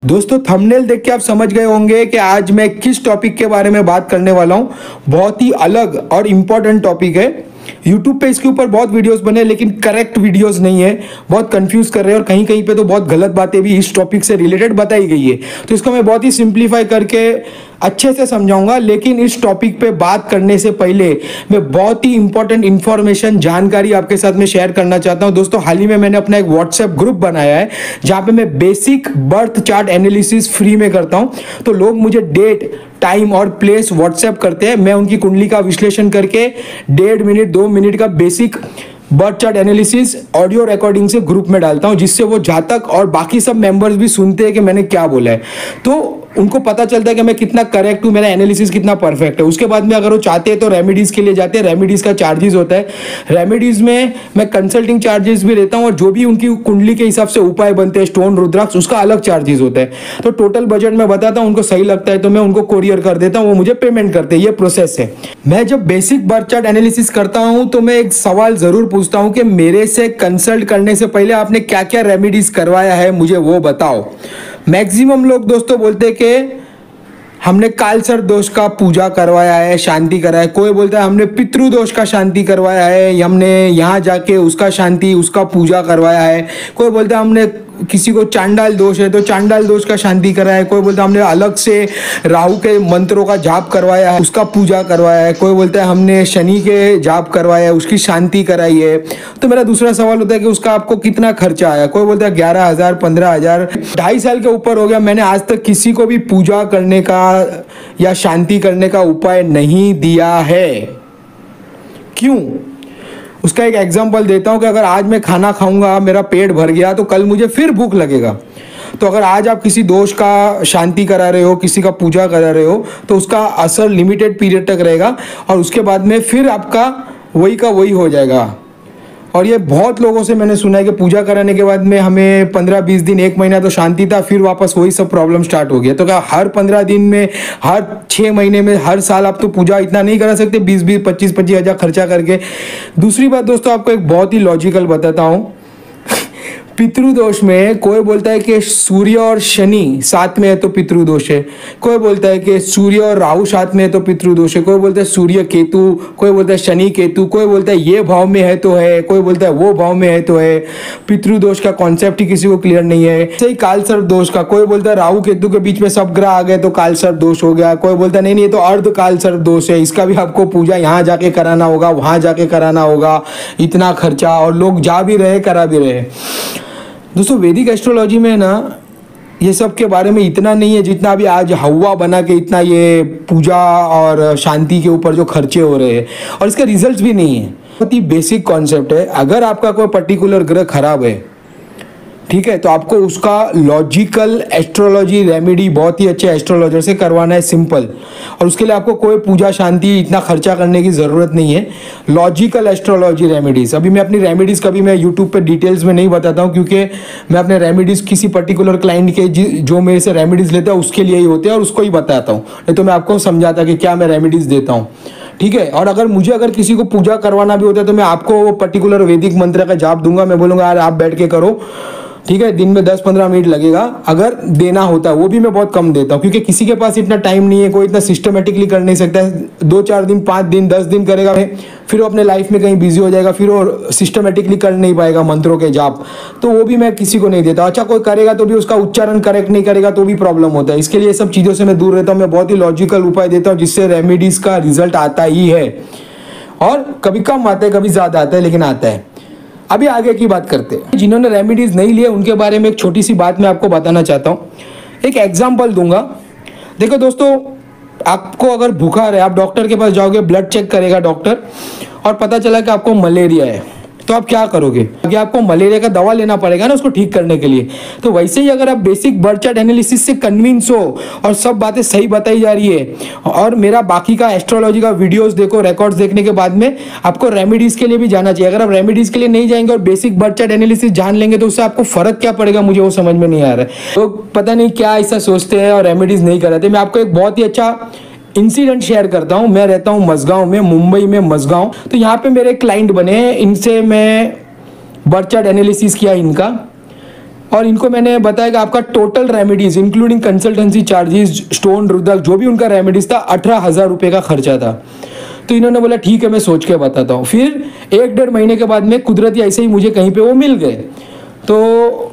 दोस्तों थंबनेल देख के आप समझ गए होंगे कि आज मैं किस टॉपिक के बारे में बात करने वाला हूं। बहुत ही अलग और इम्पोर्टेंट टॉपिक है। YouTube पे इसके ऊपर बहुत वीडियोस बने लेकिन करेक्ट वीडियोस नहीं है, बहुत कंफ्यूज कर रहे हैं और कहीं कहीं पे तो बहुत गलत बातें भी इस टॉपिक से रिलेटेड बताई गई है। तो इसको मैं बहुत ही सिंप्लीफाई करके अच्छे से समझाऊंगा। लेकिन इस टॉपिक पे बात करने से पहले मैं बहुत ही इंपॉर्टेंट इंफॉर्मेशन जानकारी आपके साथ में शेयर करना चाहता हूं। दोस्तों हाल ही में मैंने अपना एक व्हाट्सएप ग्रुप बनाया है जहां पे मैं basic birth chart analysis free में करता हूं। तो लोग मुझे डेट, टाइम और प्लेस व्हाट्सएप करते हैं, मैं उनकी कुंडली का विश्लेषण करके 1.5 मिनट 2 मिनट का basic birth chart analysis audio recording से ग्रुप में डालता हूं, जिससे वो जातक और बाकी सब मेंबर्स भी सुनते हैं कि मैंने क्या बोला है, तो उनको पता चलता है कि मैं कितना करेक्ट हूं, मेरा एनालिसिस कितना परफेक्ट है। उसके बाद में अगर वो चाहते हैं तो रेमेडीज के लिए जाते हैं। रेमेडीज का चार्जेस होता है। रेमेडीज में मैं कंसल्टिंग चार्जेस भी लेता हूं और जो भी उनकी कुंडली के हिसाब से उपाय बनते हैं, स्टोन, रुद्राक्ष, उसका अलग चार्जेस होता है। तो टोटल बजट मैं बताता हूं, उनको सही लगता है तो मैं उनको कोरियर कर देता हूं, वो मुझे पेमेंट करते हैं। ये प्रोसेस है। मैं जब बेसिक बर्थ चार्ट एनालिसिस करता हूं तो मैं एक सवाल जरूर पूछता हूं कि मेरे से कंसल्ट करने से पहले आपने क्या क्या रेमेडीज करवाया है, मुझे वो बताओ। मैक्सिमम लोग दोस्तों बोलते हैं कि हमने कालसर्प दोष का पूजा करवाया है, शांति कराया है। कोई बोलता है हमने पितृ दोष का शांति करवाया है, हमने यहाँ जाके उसका शांति, उसका पूजा करवाया है। कोई बोलता है हमने किसी को चांडाल दोष है तो चांडाल दोष का शांति कराया है। कोई बोलता है हमने अलग से राहु के मंत्रों का जाप करवाया है, उसका पूजा करवाया है। कोई बोलता है हमने शनि के जाप करवाया है, उसकी शांति कराई है। तो मेरा दूसरा सवाल होता है कि उसका आपको कितना खर्चा आया। कोई बोलता है 11,000, 15,000। 2.5 साल के ऊपर हो गया, मैंने आज तक किसी को भी पूजा करने का या शांति करने का उपाय नहीं दिया है। क्यों? उसका एक एग्जांपल देता हूं कि अगर आज मैं खाना खाऊंगा, मेरा पेट भर गया, तो कल मुझे फिर भूख लगेगा। तो अगर आज आप किसी दोष का शांति करा रहे हो, किसी का पूजा करा रहे हो, तो उसका असर लिमिटेड पीरियड तक रहेगा और उसके बाद में फिर आपका वही का वही हो जाएगा। और ये बहुत लोगों से मैंने सुना है कि पूजा कराने के बाद में हमें 15-20 दिन, 1 महीना तो शांति था, फिर वापस वही सब प्रॉब्लम स्टार्ट हो गया। तो क्या हर 15 दिन में, हर 6 महीने में, हर साल आप तो पूजा इतना नहीं करा सकते, 20-20, 25-25 हज़ार खर्चा करके। दूसरी बात दोस्तों, आपको एक बहुत ही लॉजिकल बताता हूँ। पितृदोष में कोई बोलता है कि सूर्य और शनि साथ में है तो पितृदोष है। कोई बोलता है कि सूर्य और राहु साथ में है तो पितृदोष है। कोई बोलता है सूर्य केतु, कोई बोलता है शनि केतु, कोई बोलता है ये भाव में है तो है, कोई बोलता है वो भाव में है तो है। पितृदोष का कॉन्सेप्ट ही किसी को क्लियर नहीं है। सही कालसर्प दोष का, कोई बोलता है राहु केतु के बीच में सब ग्रह आ गए तो कालसर्प दोष हो गया। कोई बोलता है नहीं ये तो अर्ध कालसर्प दोष है, इसका भी आपको पूजा यहाँ जाके कराना होगा, वहां जाके कराना होगा, इतना खर्चा। और लोग जा भी रहे, करा भी रहे। दोस्तों वैदिक एस्ट्रोलॉजी में ना ये सब के बारे में इतना नहीं है जितना अभी आज हवा बना के इतना ये पूजा और शांति के ऊपर जो खर्चे हो रहे हैं, और इसका रिजल्ट्स भी नहीं है। बहुत ही बेसिक कॉन्सेप्ट है। अगर आपका कोई पर्टिकुलर ग्रह खराब है, ठीक है, तो आपको उसका लॉजिकल एस्ट्रोलॉजी रेमेडी बहुत ही अच्छे एस्ट्रोलॉजर से करवाना है, सिंपल। और उसके लिए आपको कोई पूजा शांति इतना खर्चा करने की ज़रूरत नहीं है। लॉजिकल एस्ट्रोलॉजी रेमेडीज, अभी मैं अपनी रेमेडीज़ कभी मैं यूट्यूब पे डिटेल्स में नहीं बताता हूँ, क्योंकि मैं अपने रेमेडीज़ किसी पर्टिकुलर क्लाइंट के जो मेरे से रेमेडीज़ लेता है उसके लिए ही होते हैं और उसको ही बताता हूँ। नहीं तो मैं आपको समझाता कि क्या मैं रेमेडीज़ देता हूँ, ठीक है। और अगर किसी को पूजा करवाना भी होता है तो मैं आपको वो पर्टिकुलर वैदिक मंत्र का जाप दूंगा। मैं बोलूँगा यार आप बैठ के करो, ठीक है, दिन में 10-15 मिनट लगेगा। अगर देना होता है वो भी मैं बहुत कम देता हूँ, क्योंकि किसी के पास इतना टाइम नहीं है, कोई इतना सिस्टमेटिकली कर नहीं सकता है। 2-4 दिन, 5 दिन, 10 दिन करेगा, फिर वो अपने लाइफ में कहीं बिजी हो जाएगा, फिर वो सिस्टमेटिकली कर नहीं पाएगा मंत्रों के जाप। तो वो भी मैं किसी को नहीं देता। अच्छा कोई करेगा तो भी उसका उच्चारण करेक्ट नहीं करेगा तो भी प्रॉब्लम होता है। इसके लिए सब चीज़ों से मैं दूर रहता हूँ। मैं बहुत ही लॉजिकल उपाय देता हूँ जिससे रेमेडीज का रिजल्ट आता ही है, और कभी कम आता है, कभी ज़्यादा आता है, लेकिन आता है। अभी आगे की बात करते हैं। जिन्होंने रेमेडीज नहीं लिए उनके बारे में एक छोटी सी बात मैं आपको बताना चाहता हूँ। एक एग्जांपल दूंगा। देखो दोस्तों, आपको अगर बुखार है, आप डॉक्टर के पास जाओगे, ब्लड चेक करेगा डॉक्टर, और पता चला कि आपको मलेरिया है, तो आप क्या करोगे? कि आपको मलेरिया का दवा लेना पड़ेगा ना उसको ठीक करने के लिए। तो वैसे ही अगर आप बेसिक बर्थ चार्ट एनालिसिस से कन्विंस हो और सब बातें सही बताई जा रही है, और मेरा बाकी का एस्ट्रोलॉजी का वीडियोस देखो, रिकॉर्ड्स देखने के बाद में आपको रेमेडीज के लिए भी जाना चाहिए। अगर आप रेमेडीज के लिए नहीं जाएंगे और बेसिक बर्थ चार्ट एनालिसिस जान लेंगे तो उससे आपको फर्क क्या पड़ेगा, मुझे वो समझ में नहीं आ रहा है। तो पता नहीं क्या ऐसा सोचते हैं और रेमेडीज नहीं कराते। मैं आपको एक बहुत ही अच्छा इंसिडेंट शेयर करता हूँ। मैं रहता हूँ मसगांव में, मुंबई में मसगांव। तो यहाँ पे मेरे क्लाइंट बने हैं, इनसे मैं बर्थ चार्ट एनालिसिस किया इनका, और इनको मैंने बताया कि आपका total remedies including consultancy charges, stone, rudraksha, जो भी उनका रेमेडीज था 18,000 रुपये का खर्चा था। तो इन्होंने बोला ठीक है मैं सोच के बताता हूँ। फिर 1-1.5 महीने के बाद में कुदरती ऐसे ही मुझे कहीं पे वो मिल गए। तो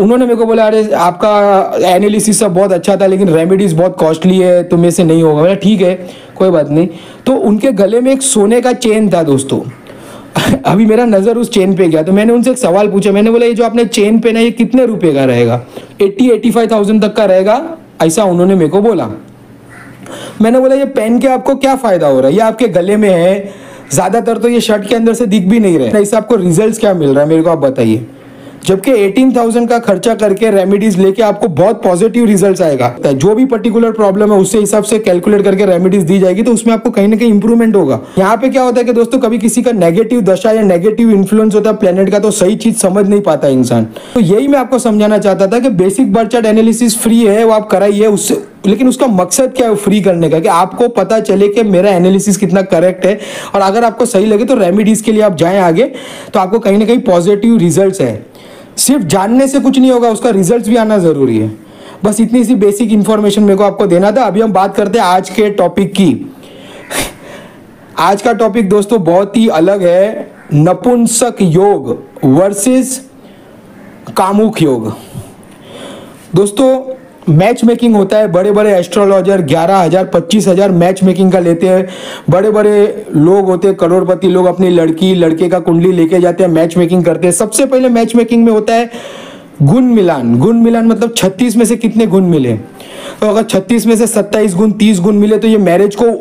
उन्होंने मेरे को बोला अरे आपका एनालिसिस सब बहुत अच्छा था लेकिन रेमेडीज बहुत कॉस्टली है तो मेरे से नहीं होगा। बोला ठीक है कोई बात नहीं। तो उनके गले में एक सोने का चेन था दोस्तों। अभी मेरा नज़र उस चेन पे गया तो मैंने उनसे एक सवाल पूछा। मैंने बोला ये जो आपने चेन पहना है ये कितने रुपए का रहेगा? 80-85,000 तक का रहेगा, ऐसा उन्होंने मेरे को बोला। मैंने बोला ये पहन के आपको क्या फ़ायदा हो रहा है? ये आपके गले में है, ज़्यादातर तो ये शर्ट के अंदर से दिख भी नहीं रहे, इससे आपको रिजल्ट्स क्या मिल रहा है मेरे को आप बताइए। जबकि 18,000 का खर्चा करके रेमेडीज लेके आपको बहुत पॉजिटिव रिजल्ट्स आएगा। जो भी पर्टिकुलर प्रॉब्लम है उससे हिसाब से कैलकुलेट करके रेमेडीज दी जाएगी तो उसमें आपको कहीं ना कहीं इंप्रूवमेंट होगा। यहाँ पे क्या होता है कि दोस्तों कभी किसी का नेगेटिव दशा या नेगेटिव इन्फ्लुएंस होता है प्लेनेट का तो सही चीज समझ नहीं पाता इंसान। तो यही मैं आपको समझाना चाहता था कि basic birth chart analysis free है, वो आप कराइए उससे, लेकिन उसका मकसद क्या है फ्री करने का कि आपको पता चले कि मेरा एनालिसिस कितना करेक्ट है और अगर आपको सही लगे तो रेमेडीज के लिए आप जाएं आगे तो आपको कहीं ना कहीं पॉजिटिव रिजल्ट्स है। सिर्फ जानने से कुछ नहीं होगा, उसका रिजल्ट्स भी आना जरूरी है। बस इतनी सी बेसिक इंफॉर्मेशन मेरे को आपको देना था। अभी हम बात करते हैं आज के टॉपिक की। आज का टॉपिक दोस्तों बहुत ही अलग है, नपुंसक योग वर्सेस कामुक योग। दोस्तों मैच मेकिंग होता है, बड़े बड़े एस्ट्रोलॉजर 11,000 25,000 मैच मेकिंग का लेते हैं। बड़े बड़े लोग होते हैं, करोड़पति लोग, अपनी लड़की लड़के का कुंडली लेके जाते हैं, मैच मेकिंग करते हैं। सबसे पहले मैच मेकिंग में होता है गुण मिलान। गुण मिलान मतलब 36 में से कितने गुण मिले। तो अगर 36 में से 27 गुण 30 गुण मिले तो ये मैरिज को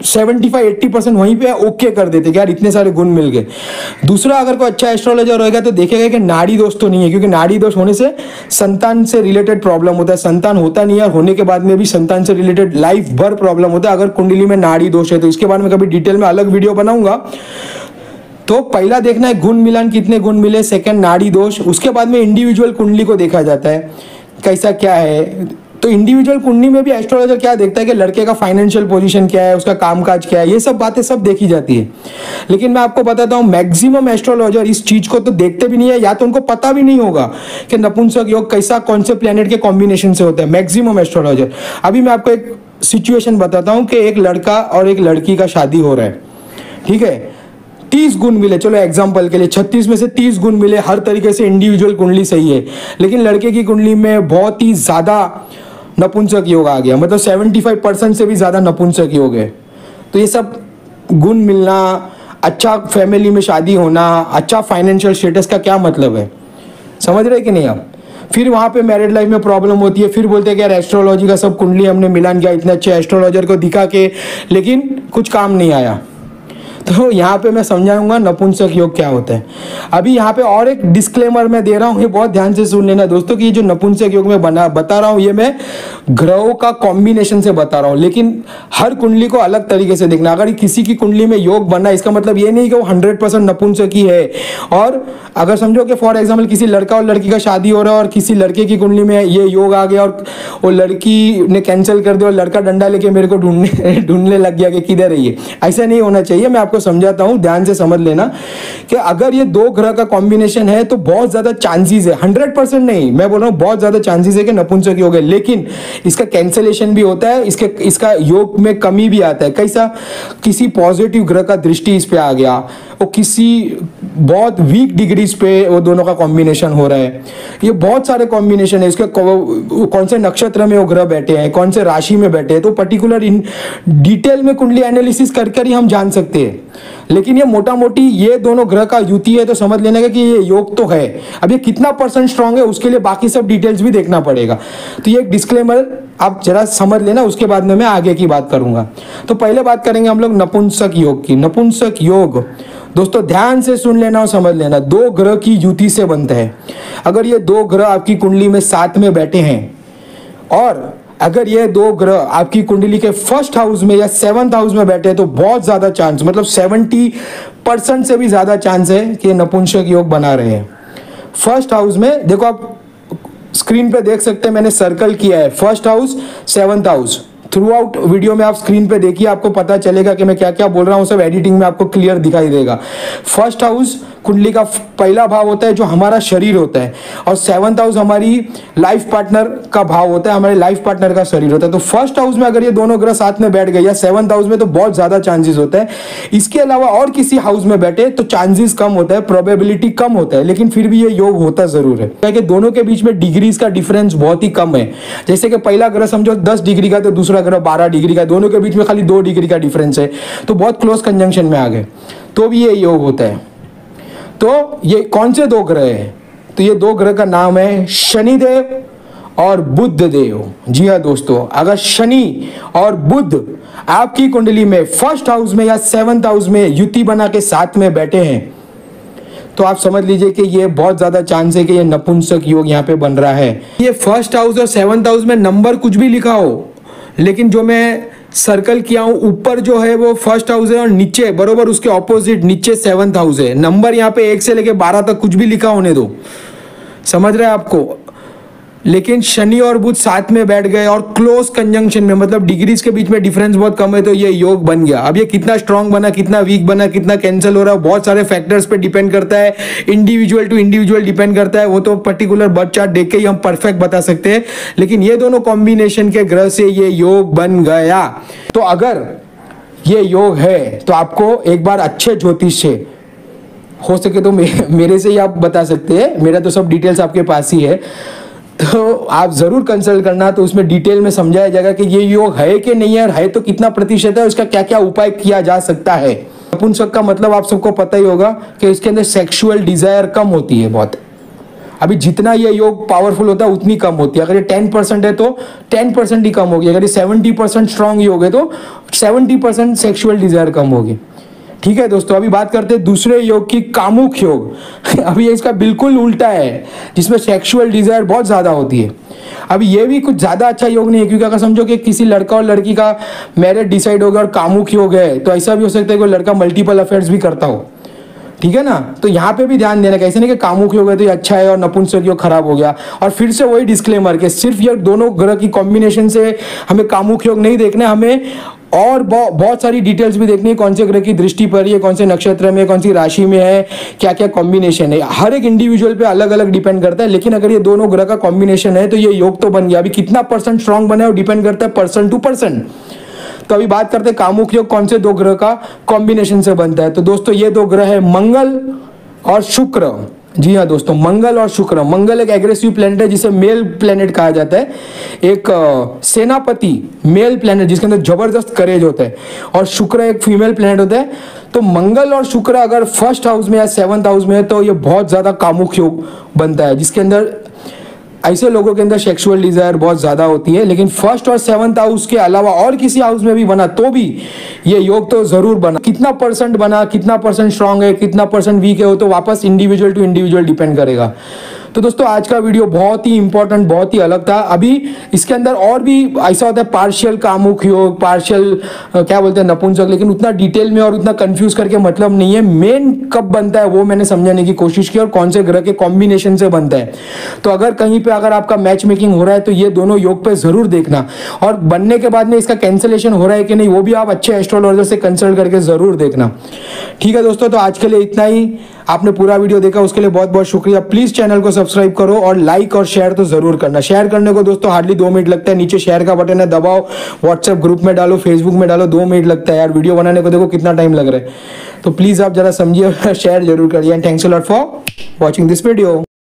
75-80% वहीं पे ओके कर देते कि यार इतने सारे गुण मिल गए। दूसरा, अगर कोई अच्छा एस्ट्रोलॉजर होगा तो देखेगा कि नाड़ी दोष तो नहीं है, क्योंकि नाड़ी दोष होने से संतान से रिलेटेड प्रॉब्लम होता है, संतान होता नहीं है और होने के बाद में भी संतान से रिलेटेड लाइफ भर प्रॉब्लम होता है अगर कुंडली में नाड़ी दोष है। तो इसके बारे में कभी डिटेल में अलग वीडियो बनाऊंगा। तो पहला देखना है गुण मिलान कितने गुण मिले, सेकंड नाड़ी दोष, उसके बाद में इंडिविजुअल कुंडली को देखा जाता है कैसा क्या है। तो इंडिविजुअल कुंडली में भी एस्ट्रोलॉजर क्या देखता है कि लड़के का फाइनेंशियल पोजीशन क्या है, उसका कामकाज क्या है, ये सब बातें सब देखी जाती है। लेकिन मैं आपको बताता हूँ मैक्सिमम एस्ट्रोलॉजर इस चीज को तो देखते भी नहीं है, या तो उनको पता भी नहीं होगा कि नपुंसक योग कैसा कौन से प्लेनेट के कॉम्बिनेशन से होता है, मैक्सिमम एस्ट्रोलॉजर। अभी मैं आपको एक सिचुएशन बताता हूँ कि एक लड़का और एक लड़की का शादी हो रहा है, ठीक है, 30 गुण मिले, चलो एग्जांपल के लिए 36 में से 30 गुण मिले, हर तरीके से इंडिविजुअल कुंडली सही है, लेकिन लड़के की कुंडली में बहुत ही ज्यादा नपुंसक योग आ गया, मतलब 75% से भी ज्यादा नपुंसक योग है। तो ये सब गुण मिलना, अच्छा फैमिली में शादी होना, अच्छा फाइनेंशियल स्टेटस का क्या मतलब है, समझ रहे कि नहीं आप। फिर वहां पे मैरिड लाइफ में प्रॉब्लम होती है, फिर बोलते हैं कि यार एस्ट्रोलॉजी का सब कुंडली हमने मिलान किया इतने अच्छे एस्ट्रोलॉजर को दिखा के, लेकिन कुछ काम नहीं आया। तो यहाँ पे मैं समझाऊंगा नपुंसक योग क्या होता है। अभी यहाँ पे और एक डिस्क्लेमर मैं दे रहा हूँ, ये बहुत ध्यान से सुन लेना दोस्तों कि ये जो नपुंसक योग में बता रहा हूँ ये मैं ग्रहों का कॉम्बिनेशन से बता रहा हूँ, लेकिन हर कुंडली को अलग तरीके से देखना। अगर किसी की कुंडली में योग बना इसका मतलब ये नहीं कि वो 100% नपुंसक ही है। और अगर समझो कि फॉर एग्जाम्पल किसी लड़का और लड़की का शादी हो रहा है और किसी लड़के की कुंडली में ये योग आ गया और वो लड़की ने कैंसिल कर दिया और लड़का डंडा लेके मेरे को ढूंढने लग गया कि किधर है ये, ऐसा नहीं होना चाहिए। मैं आपको समझाता हूं, ध्यान से समझ लेना कि अगर ये दो ग्रह का कॉम्बिनेशन है तो बहुत ज्यादा चांसेस है, 100% नहीं, मैं बोल रहा हूं बहुत ज्यादा चांसेस है कि नपुंसक योग है। लेकिन इसका कैंसिलेशन भी होता है, इसका योग में कमी भी आता है। कैसा, किसी पॉजिटिव ग्रह का दृष्टि इस पे आ गया, वो किसी बहुत वीक डिग्रीज पे वो दोनों का कॉम्बिनेशन हो रहा है। ये बहुत सारे कॉम्बिनेशन है, इसके कौन से नक्षत्र में वो ग्रह बैठे हैं, कौन से राशि में बैठे हैं, तो पर्टिकुलर इन डिटेल में कुंडली एनालिसिस कर ही हम जान सकते हैं। लेकिन ये मोटा मोटी ये दोनों ग्रह का युति है तो समझ लेना कि ये योग तो है। अब ये कितना % स्ट्रांग है उसके लिए बाकी सब डिटेल्स भी देखना पड़ेगा। तो ये एक डिस्क्लेमर आप जरा समझ लेना, उसके बाद में मैं आगे की बात करूंगा। तो पहले बात करेंगे हम लोग नपुंसक योग की। नपुंसक योग दोस्तों ध्यान से सुन लेना और समझ लेना, दो ग्रह की युति से बनता है। अगर ये दो ग्रह आपकी कुंडली में साथ में बैठे हैं और अगर ये दो ग्रह आपकी कुंडली के फर्स्ट हाउस में या 7th हाउस में बैठे हैं तो बहुत ज्यादा चांस, मतलब 70% से भी ज्यादा चांस है कि नपुंसक योग बना रहे हैं। फर्स्ट हाउस में देखो, आप स्क्रीन पे देख सकते हैं, मैंने सर्कल किया है first house 7th house. Through out video में आप स्क्रीन पे देखिए, आपको पता चलेगा कि मैं क्या क्या बोल रहा हूँ, सब एडिटिंग में आपको क्लियर दिखाई देगा। फर्स्ट हाउस कुंडली का पहला भाव होता है जो हमारा शरीर होता है, और 7th हाउस हमारी लाइफ पार्टनर का भाव होता है, हमारे लाइफ पार्टनर का शरीर होता है। तो फर्स्ट हाउस में अगर ये दोनों ग्रह साथ में बैठ गए या 7th हाउस में तो बहुत ज्यादा चांसेस होता है। इसके अलावा और किसी हाउस में बैठे तो चांसेस कम होता है, प्रोबेबिलिटी कम होता है, लेकिन फिर भी ये योग होता जरूर है, क्योंकि दोनों के बीच में डिग्रीज का डिफरेंस बहुत ही कम है। जैसे कि पहला ग्रह समझो 10 डिग्री का तो दूसरा ग्रह 12 डिग्री का, दोनों के बीच में खाली 2 डिग्री का डिफरेंस है, तो बहुत क्लोज कंजंक्शन में आ गए, तो भी ये योग होता है। तो ये कौन से 2 ग्रह है? तो ये 2 ग्रह का नाम है शनिदेव और बुध देव। जी हाँ दोस्तों, अगर शनि और बुध आपकी कुंडली में फर्स्ट हाउस में या 7th हाउस में युति बना के साथ में बैठे हैं तो आप समझ लीजिए कि ये बहुत ज्यादा चांस है कि ये नपुंसक योग यहाँ पे बन रहा है। ये फर्स्ट हाउस और 7th हाउस में नंबर कुछ भी लिखा हो, लेकिन जो मैं सर्कल किया हूं ऊपर जो है वो फर्स्ट हाउस है और नीचे बरोबर उसके ऑपोजिट नीचे 7th हाउस है। नंबर यहाँ पे 1 से लेके 12 तक कुछ भी लिखा होने दो, समझ रहे हैं आपको। लेकिन शनि और बुध साथ में बैठ गए और क्लोज कंजंक्शन में, मतलब डिग्रीज के बीच में डिफरेंस बहुत कम है, तो ये योग बन गया। अब ये कितना स्ट्रांग बना, कितना वीक बना, कितना कैंसिल हो रहा है, बहुत सारे फैक्टर्स पे डिपेंड करता है, इंडिविजुअल टू इंडिविजुअल डिपेंड करता है। वो तो पर्टिकुलर बर्थ चार्ट देख के ही हम परफेक्ट बता सकते हैं, लेकिन ये दोनों कॉम्बिनेशन के ग्रह से ये योग बन गया। तो अगर ये योग है तो आपको एक बार अच्छे ज्योतिष से, हो सके तो मेरे से ही आप बता सकते हैं, मेरा तो सब डिटेल्स आपके पास ही है, तो आप जरूर कंसल्ट करना। तो उसमें डिटेल में समझाया जाएगा कि ये योग है कि नहीं है तो कितना प्रतिशत है, उसका क्या क्या उपाय किया जा सकता है। नपुंसक का मतलब आप सबको पता ही होगा कि इसके अंदर सेक्सुअल डिजायर कम होती है बहुत। अभी जितना ये योग पावरफुल होता है उतनी कम होती है। अगर ये 10% है तो 10% ही कम होगी, अगर ये 70% स्ट्रांग योग है तो 70% सेक्सुअल डिजायर कम होगी। ठीक है दोस्तों, अभी बात करते हैं दूसरे योग की, कामुक योग। अभी इसका बिल्कुल उल्टा है, जिसमें सेक्सुअल डिजायर बहुत ज्यादा होती है। अभी ये भी कुछ ज्यादा अच्छा योग नहीं है, क्योंकि अगर समझो कि किसी लड़का और लड़की का मैरिज डिसाइड हो गया और कामुक योग है, तो ऐसा भी हो सकता है कि लड़का मल्टीपल अफेयर्स भी करता हो। ठीक है ना, तो यहाँ पे भी ध्यान देना, कैसे नहीं कि कामुक योग है तो ये अच्छा है और नपुंसक योग खराब हो गया। और फिर से वही डिस्क्लेमर कि सिर्फ ये दोनों ग्रह की कॉम्बिनेशन से हमें कामुक योग नहीं देखना, हमें और बहुत सारी डिटेल्स भी देखनी है, कौन से ग्रह की दृष्टि पर है, कौन से नक्षत्र में, कौन सी राशि में है, क्या क्या कॉम्बिनेशन है। हर एक इंडिविजुअल पे अलग अलग डिपेंड करता है, लेकिन अगर ये दोनों ग्रह का कॉम्बिनेशन है तो ये योग तो बन गया। अभी कितना % स्ट्रांग बना है वो डिपेंड करता है पर्सन टू पर्सन। तो अभी बात करते हैं कामुक योग कौन से 2 ग्रह का कॉम्बिनेशन से बनता है। तो दोस्तों ये 2 ग्रह है मंगल और शुक्र। जी हाँ दोस्तों, मंगल और शुक्र। मंगल एक एग्रेसिव प्लेनेट है जिसे मेल प्लेनेट कहा जाता है, एक सेनापति मेल प्लेनेट जिसके अंदर जबरदस्त करेज होता है, और शुक्र एक फीमेल प्लेनेट होता है। तो मंगल और शुक्र अगर फर्स्ट हाउस में या 7th हाउस में है तो ये बहुत ज्यादा कामुक योग बनता है, जिसके अंदर ऐसे लोगों के अंदर सेक्सुअल डिजायर बहुत ज्यादा होती है। लेकिन फर्स्ट और 7th हाउस के अलावा और किसी हाउस में भी बना तो भी ये योग तो जरूर बना। कितना % बना, कितना % स्ट्रांग है, कितना % वीक है, वो तो वापस इंडिविजुअल टू इंडिविजुअल डिपेंड करेगा। तो दोस्तों आज का वीडियो बहुत ही इंपॉर्टेंट, बहुत ही अलग था। अभी इसके अंदर और भी ऐसा होता है पार्शियल कामुक योग, पार्शियल क्या बोलते हैं नपुंसक, लेकिन उतना डिटेल में और उतना कंफ्यूज करके मतलब नहीं है। मेन कब बनता है वो मैंने समझाने की कोशिश की, और कौन से ग्रह के कॉम्बिनेशन से बनता है। तो अगर कहीं पे अगर आपका मैच मेकिंग हो रहा है तो ये दोनों योग पे जरूर देखना, और बनने के बाद में इसका कैंसिलेशन हो रहा है कि नहीं वो भी आप अच्छे एस्ट्रोलॉजर से कंसल्ट करके जरूर देखना। ठीक है दोस्तों, तो आज के लिए इतना ही। आपने पूरा वीडियो देखा उसके लिए बहुत बहुत शुक्रिया। प्लीज चैनल को सब्सक्राइब करो और लाइक और शेयर तो जरूर करना। शेयर करने को दोस्तों हार्डली 2 मिनट लगता है, नीचे शेयर का बटन है, दबाओ, व्हाट्सएप ग्रुप में डालो, फेसबुक में डालो, 2 मिनट लगता है यार। वीडियो बनाने को देखो कितना टाइम लग रहा है, तो प्लीज आप जरा समझिए, शेयर जरूर करिए। And thanks a lot for watching this video.